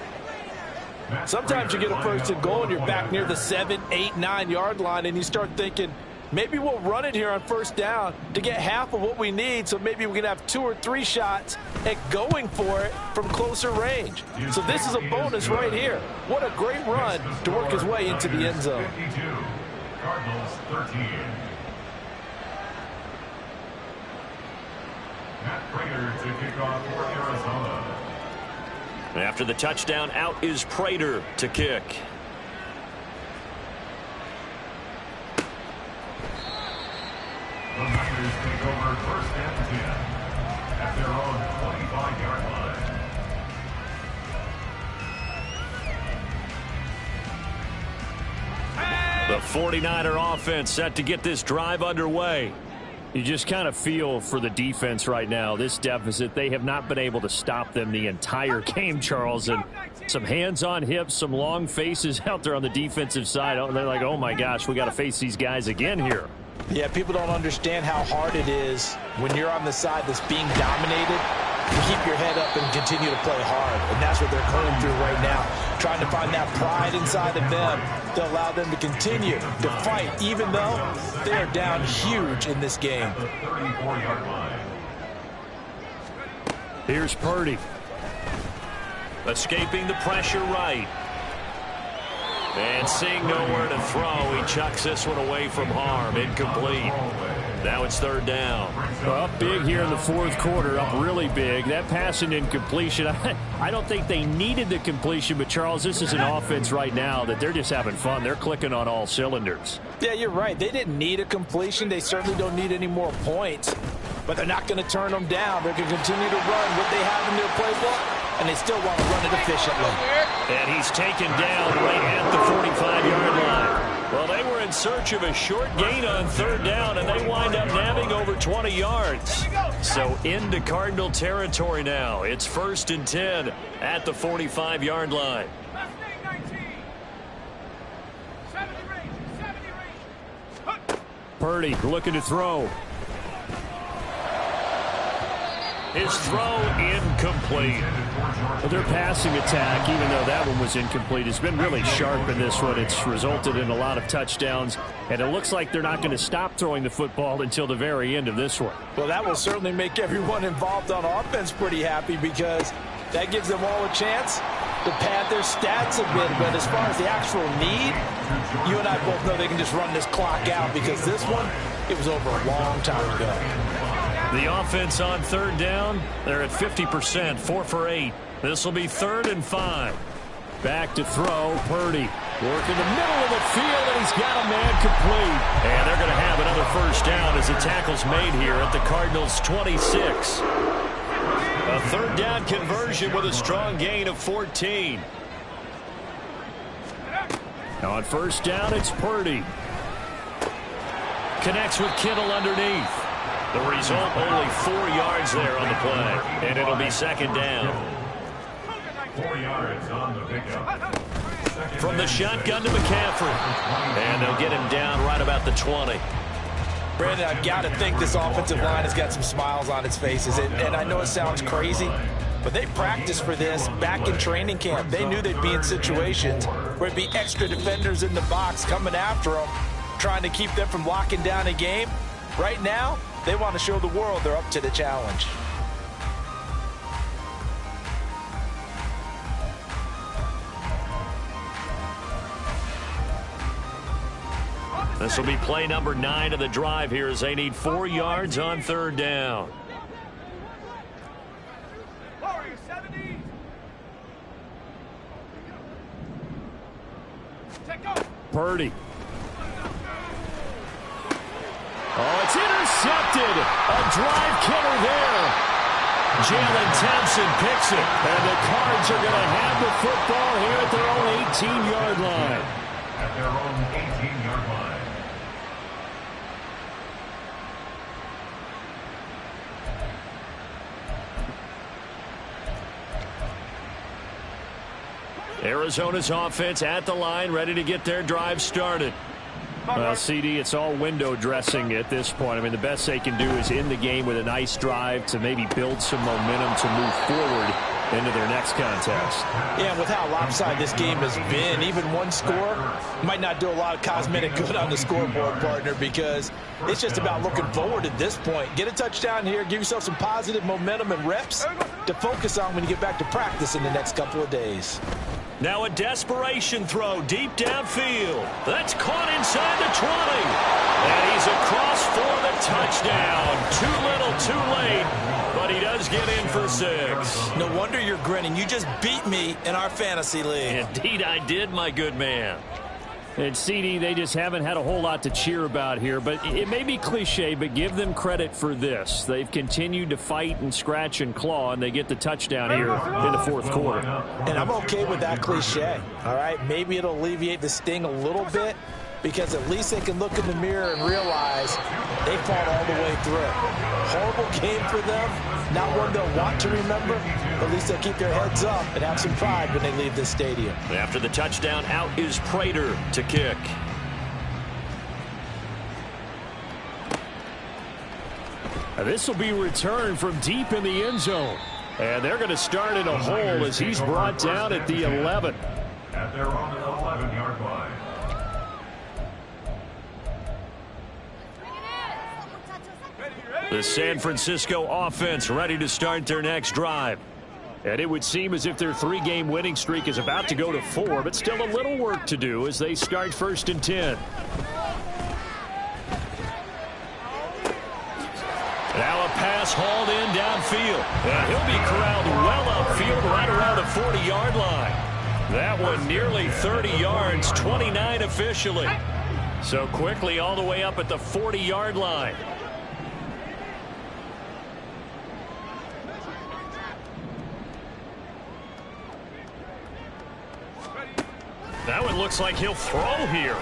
Speaker 2: Sometimes you get a 1st and goal and you're back near the 7, 8, 9-yard line and you start thinking, maybe we'll run it here on 1st down to get half of what we need, so maybe we can have 2 or 3 shots at going for it from closer range. So this is a bonus right here. What a great run to work his way into the end zone.
Speaker 3: Cardinals 13. Matt Prater to kick off for Arizona.
Speaker 1: After the touchdown, out is Prater to kick.
Speaker 3: The Niners take over 1st and 10 at their own 25-yard line.
Speaker 1: The 49er offense set to get this drive underway. You just kind of feel for the defense right now. This deficit, they have not been able to stop them the entire game, Charles. And some hands on hips, some long faces out there on the defensive side. They're like, oh, my gosh, we got to face these guys again here.
Speaker 2: Yeah, people don't understand how hard it is when you're on the side that's being dominated to keep your head up and continue to play hard. And that's what they're going through right now, trying to find that pride inside of them to allow them to continue to fight, even though they are down huge in this game.
Speaker 3: The 34-yard line.
Speaker 1: Here's Purdy. Escaping the pressure right. And seeing nowhere to throw, he chucks this one away from harm. Incomplete. Now it's 3rd down. Up big here in the fourth quarter, up really big. That pass and incompletion, I don't think they needed the completion, but Charles, this is an offense right now that they're just having fun. They're clicking on all cylinders.
Speaker 2: Yeah, you're right. They didn't need a completion. They certainly don't need any more points, but they're not going to turn them down. They're going to continue to run what they have in their playbook, and they still want to run it efficiently.
Speaker 1: And he's taken down right at the 45-yard line. Well, they in search of a short gain on 3rd down, and they wind up nabbing over 20 yards. So into Cardinal territory now. It's 1st and 10 at the 45-yard line.
Speaker 4: Last name 19. 70 range. 70 range.
Speaker 1: Purdy looking to throw. His throw incomplete.
Speaker 5: Well, their passing attack, even though that one was incomplete, has been really sharp in this one. It's resulted in a lot of touchdowns, and it looks like they're not going to stop throwing the football until the very end of this one.
Speaker 2: Well, that will certainly make everyone involved on offense pretty happy because that gives them all a chance to pad their stats a bit. But as far as the actual need, you and I both know they can just run this clock out because this one, it was over a long time ago.
Speaker 1: The offense on 3rd down, they're at 50%, 4 for 8. This will be 3rd and 5.
Speaker 5: Back to throw, Purdy. Work in the middle of the field, and he's got a man complete.
Speaker 1: And they're going to have another 1st down as the tackle's made here at the Cardinals' 26. A 3rd down conversion with a strong gain of 14.
Speaker 5: On 1st down, it's Purdy.
Speaker 1: Connects with Kittle underneath. The result, only 4 yards there on the play. And it'll be 2nd down.
Speaker 3: 4 yards on the pickup.
Speaker 1: From the shotgun to McCaffrey. And they'll get him down right about the 20.
Speaker 2: Brandon, I've got to think this offensive line has got some smiles on its faces. And I know it sounds crazy, but they practiced for this back in training camp. They knew they'd be in situations where it'd be extra defenders in the box coming after them, trying to keep them from locking down a game. Right now, they want to show the world they're up to the challenge.
Speaker 1: This will be play number 9 of the drive here as they need 4 yards on 3rd down.
Speaker 4: Warriors 70. Take off.
Speaker 5: Purdy. Oh, it's intercepted. A drive killer there. Jalen Thompson picks it. And the Cards are going to have the football here at their own 18-yard line.
Speaker 3: At their own 18-yard line.
Speaker 1: Arizona's offense at the line, ready to get their drive started.
Speaker 5: Well, CD, it's all window dressing at this point. I mean, the best they can do is end the game with a nice drive to maybe build some momentum to move forward into their next contest.
Speaker 2: Yeah, with how lopsided this game has been, even one score might not do a lot of cosmetic good on the scoreboard, partner, because it's just about looking forward at this point. Get a touchdown here, give yourself some positive momentum and reps to focus on when you get back to practice in the next couple of days.
Speaker 1: Now a desperation throw deep downfield. That's caught inside the 20. And he's across for the touchdown. Too little, too late. But he does get in for 6.
Speaker 2: No wonder you're grinning. You just beat me in our fantasy league.
Speaker 1: Indeed I did, my good man.
Speaker 5: And CD, they just haven't had a whole lot to cheer about here, but it may be cliche, but give them credit for this. They've continued to fight and scratch and claw, and they get the touchdown here in the 4th quarter.
Speaker 2: And I'm okay with that cliche, all right? Maybe it'll alleviate the sting a little bit because at least they can look in the mirror and realize they fought all the way through. Horrible game for them, not one they'll want to remember, but at least they'll keep their heads up and have some pride when they leave this stadium.
Speaker 1: After the touchdown, out is Prater to kick.
Speaker 5: This will be returned from deep in the end zone. And they're going to start in a hole as he's brought down at the 11.
Speaker 3: At their own 11-yard line.
Speaker 1: The San Francisco offense ready to start their next drive.
Speaker 5: And it would seem as if their 3-game winning streak is about to go to 4, but still a little work to do as they start 1st and 10.
Speaker 1: Now a pass hauled in downfield. And he'll be corralled well upfield right around the 40-yard line. That one nearly 30 yards, 29 officially. So quickly all the way up at the 40-yard line. That one looks like he'll throw here.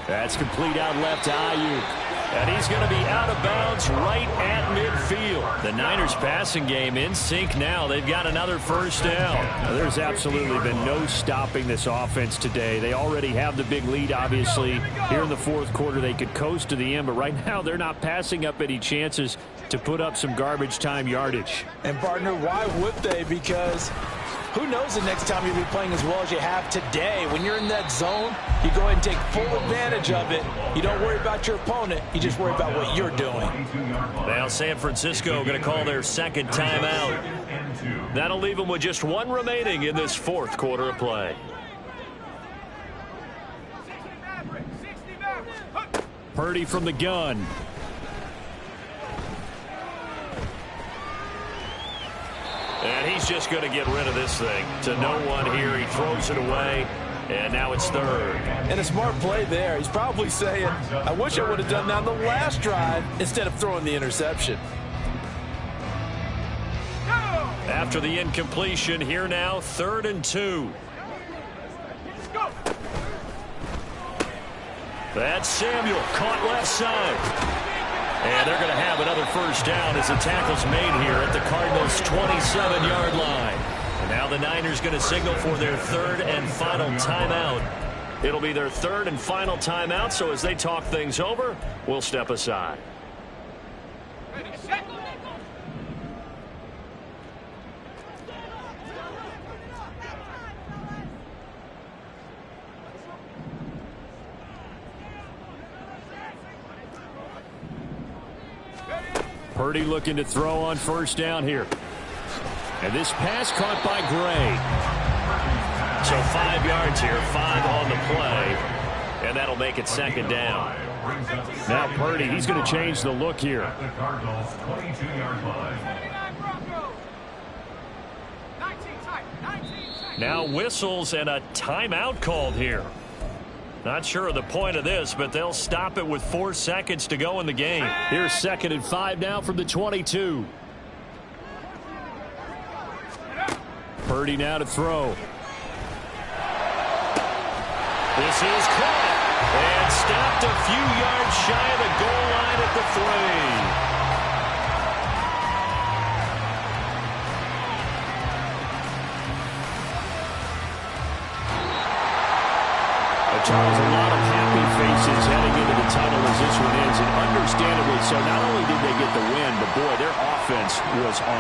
Speaker 5: That's complete out left to Ayuk.
Speaker 1: And he's going to be out of bounds right at midfield. The Niners passing game in sync now. They've got another first down.
Speaker 5: Now, there's absolutely been no stopping this offense today. They already have the big lead, obviously. Here in the fourth quarter, they could coast to the end, but right now they're not passing up any chances to put up some garbage time yardage.
Speaker 2: And, partner, why would they? Because who knows the next time you'll be playing as well as you have today. When you're in that zone, you go ahead and take full advantage of it. You don't worry about your opponent. You just worry about what you're doing.
Speaker 1: Now San Francisco going to call their second timeout. That'll leave them with just one remaining in this fourth quarter of play.
Speaker 4: 60 Mavericks.
Speaker 5: Purdy from the gun.
Speaker 1: And he's just going to get rid of this thing to no one here. He throws it away, and now it's third.
Speaker 2: And a smart play there. He's probably saying, I wish I would have done that on the last drive instead of throwing the interception.
Speaker 1: After the incompletion, here now, 3rd and 2. That's Samuel, caught left side. And they're going to have another first down as the tackle's made here at the Cardinals' 27-yard line. And now the Niners going to signal for their third and final timeout. It'll be their third and final timeout, so as they talk things over, we'll step aside.
Speaker 4: Ready, set.
Speaker 5: Purdy looking to throw on first down here. And this pass caught by Gray.
Speaker 1: So 5 yards here, 5 on the play, and that'll make it second down.
Speaker 5: Now Purdy, he's going to change the look here.
Speaker 3: At the Cardinals' 22-yard line.
Speaker 4: 29 Broncos. 19 tight. 19 tight.
Speaker 1: Now whistles and a timeout called here. Not sure of the point of this, but they'll stop it with 4 seconds to go in the game.
Speaker 5: Here's 2nd and 5 now from the 22. Purdy now to throw.
Speaker 1: This is caught and stopped a few yards shy of the goal line at the 3.
Speaker 5: Charles, a lot of happy faces heading into the tunnel as this one ends, and understandably so. Not only did they get the win, but boy, their offense was on